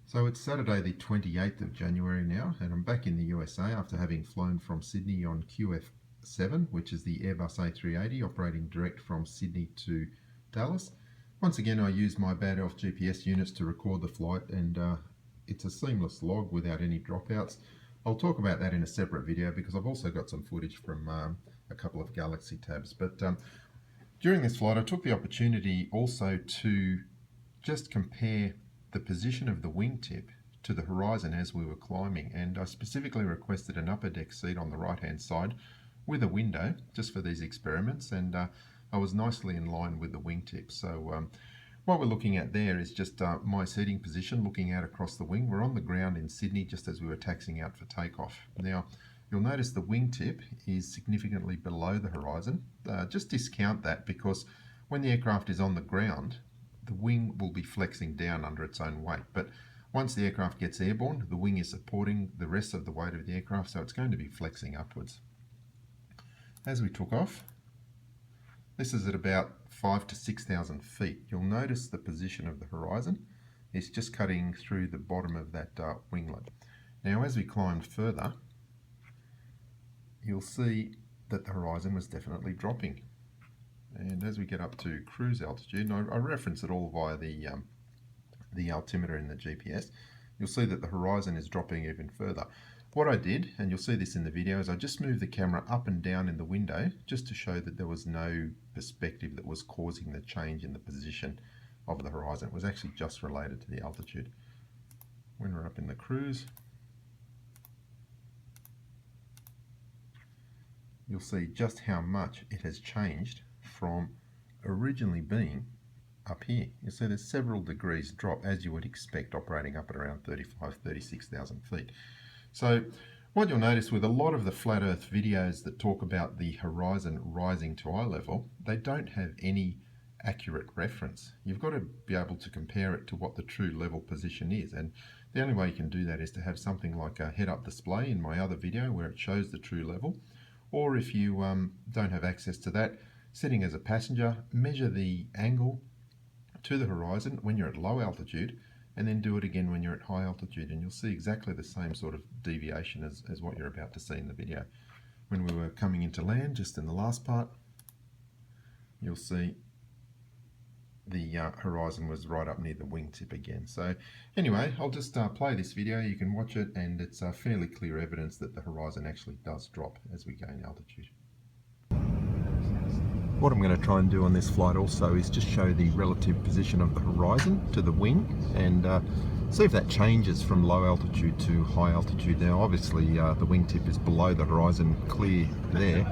So it's Saturday the 28th of January now, and I'm back in the USA after having flown from Sydney on QF7, which is the Airbus A380 operating direct from Sydney to Dallas. Once again, I used my Bad Elf GPS units to record the flight, and it's a seamless log without any dropouts. I'll talk about that in a separate video because I've also got some footage from a couple of Galaxy tabs. But during this flight, I took the opportunity also to just compare the position of the wingtip to the horizon as we were climbing, and I specifically requested an upper deck seat on the right hand side with a window just for these experiments, and I was nicely in line with the wingtip. So what we're looking at there is just my seating position looking out across the wing. We're on the ground in Sydney just as we were taxiing out for takeoff. Now you'll notice the wingtip is significantly below the horizon. Just discount that because when the aircraft is on the ground, the wing will be flexing down under its own weight. But once the aircraft gets airborne, the wing is supporting the rest of the weight of the aircraft, so it's going to be flexing upwards. As we took off, this is at about 5,000 to 6,000 feet. You'll notice the position of the horizon is just cutting through the bottom of that winglet. Now as we climbed further, you'll see that the horizon was definitely dropping. And as we get up to cruise altitude, and I reference it all via the altimeter in the GPS, you'll see that the horizon is dropping even further. What I did, and you'll see this in the video, is I just moved the camera up and down in the window just to show that there was no perspective that was causing the change in the position of the horizon. It was actually just related to the altitude. When we're up in the cruise, you'll see just how much it has changed from originally being up here. You see there's several degrees drop, as you would expect operating up at around 36,000 feet. So what you'll notice with a lot of the flat earth videos that talk about the horizon rising to eye level, they don't have any accurate reference. You've got to be able to compare it to what the true level position is, and the only way you can do that is to have something like a head-up display in my other video where it shows the true level, or if you don't have access to that, sitting as a passenger, measure the angle to the horizon when you're at low altitude, and then do it again when you're at high altitude, and you'll see exactly the same sort of deviation as what you're about to see in the video. When we were coming into land, just in the last part, you'll see the horizon was right up near the wingtip again. So anyway, I'll just play this video. You can watch it, and it's fairly clear evidence that the horizon actually does drop as we gain altitude. What I'm going to try and do on this flight also is just show the relative position of the horizon to the wing, and see if that changes from low altitude to high altitude. Now obviously the wingtip is below the horizon, clear there,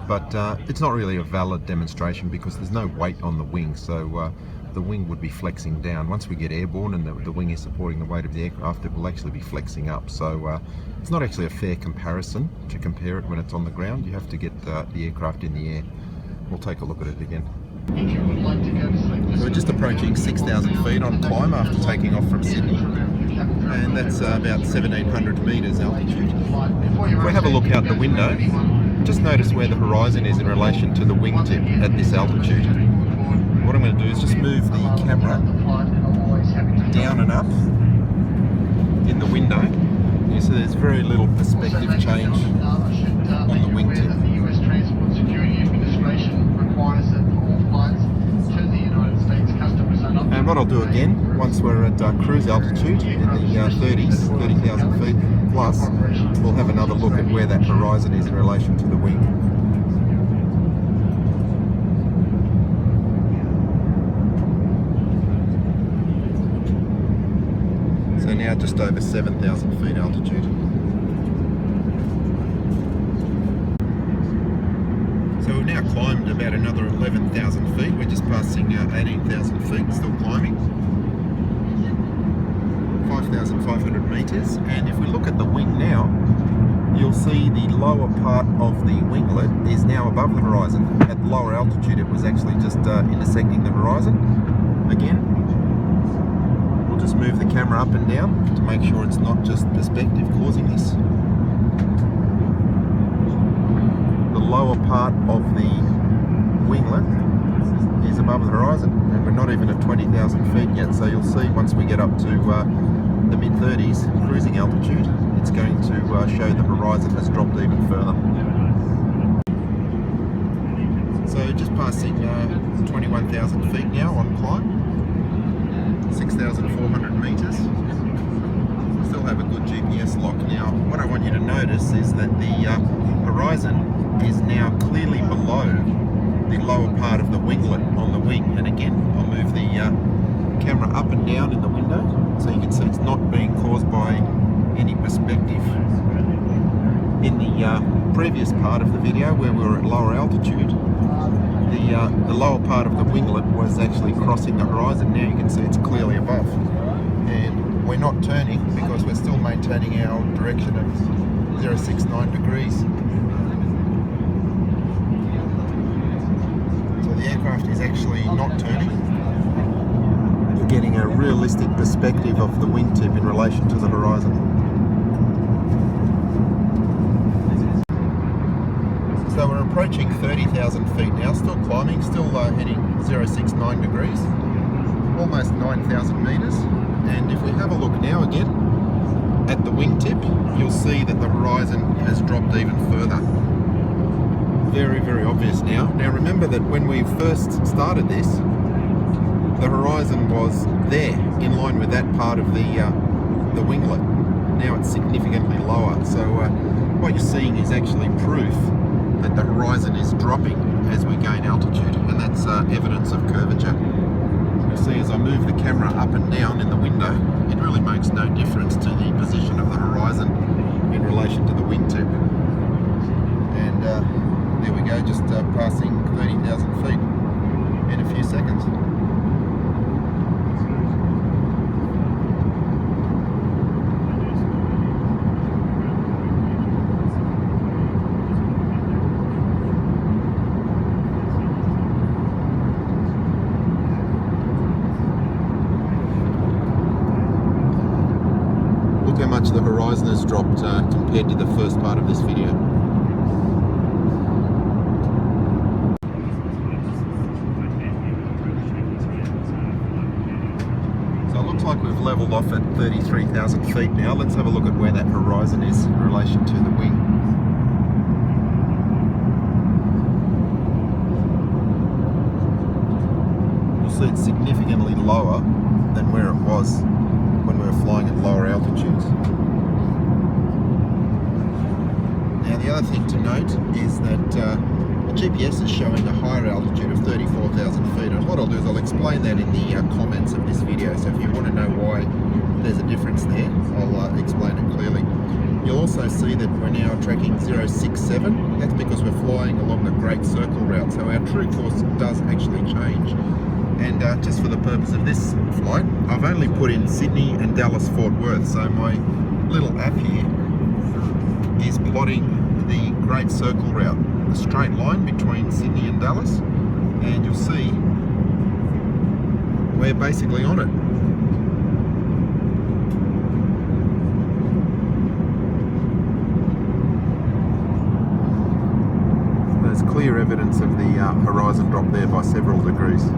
but it's not really a valid demonstration because there's no weight on the wing, so the wing would be flexing down. Once we get airborne and the wing is supporting the weight of the aircraft, it will actually be flexing up. So it's not actually a fair comparison to compare it when it's on the ground. You have to get the aircraft in the air. We'll take a look at it again. So we're just approaching 6,000 feet on climb after taking off from Sydney, and that's about 1,700 metres altitude. If we have a look out the window, just notice where the horizon is in relation to the wingtip at this altitude. What I'm going to do is just move the camera down and up in the window. You see there's very little perspective change on the wingtip. And what I'll do again, once we're at cruise altitude in the 30,000 feet plus, we'll have another look at where that horizon is in relation to the wing. So now just over 7,000 feet altitude. So we've now climbed about another 11,000 feet. We're just passing 18,000 feet, still climbing. 5,500 metres. And if we look at the wing now, you'll see the lower part of the winglet is now above the horizon. At lower altitude it was actually just intersecting the horizon. Again, we'll just move the camera up and down to make sure it's not just perspective causing this. The lower part of the winglet above the horizon, and we're not even at 20,000 feet yet, so you'll see once we get up to the mid-30s, cruising altitude, it's going to show the horizon has dropped even further. So just passing 21,000 feet now on climb, 6,400 metres. Still have a good GPS lock. Now what I want you to notice is that the horizon is now clearly below the lower part of the winglet on the wing, and again I'll move the camera up and down in the window so you can see it's not being caused by any perspective. In the previous part of the video where we were at lower altitude, the lower part of the winglet was actually crossing the horizon. Now you can see it's clearly above, and we're not turning because we're still maintaining our direction of 069 degrees. So the aircraft is actually not turning. You're getting a realistic perspective of the wingtip in relation to the horizon. So we're approaching 30,000 feet now, still climbing, still heading 069 degrees, almost 9,000 metres. And if we have a look now again at the wingtip, you'll see that the horizon has dropped even further. Very, very obvious now. Now remember that when we first started this, the horizon was there, in line with that part of the winglet. Now it's significantly lower. So what you're seeing is actually proof that the horizon is dropping as we gain altitude, and that's evidence of curvature. You see, as I move the camera up and down in the window, it really makes no difference to the position of the horizon in relation to the wingtip. And there we go, just passing 30,000 feet in a few seconds. Look how much the horizon has dropped compared to the first part of this video. So it looks like we've levelled off at 33,000 feet now. Let's have a look at where that horizon is in relation to the wing. You'll see it's significantly lower than where it was when we were flying at lower altitudes. Now the other thing to note is that the GPS is showing a higher altitude of 34,000 feet, and what I'll do is I'll explain that in the comments of this video, so if you want to know why there's a difference there, I'll explain it clearly. You'll also see that we're now tracking 067, that's because we're flying along the Great Circle route, so our true course does actually change. And just for the purpose of this flight, I've only put in Sydney and Dallas Fort Worth. So my little app here is plotting the Great Circle route, a straight line between Sydney and Dallas, and you'll see we're basically on it. There's clear evidence of the horizon drop there by several degrees.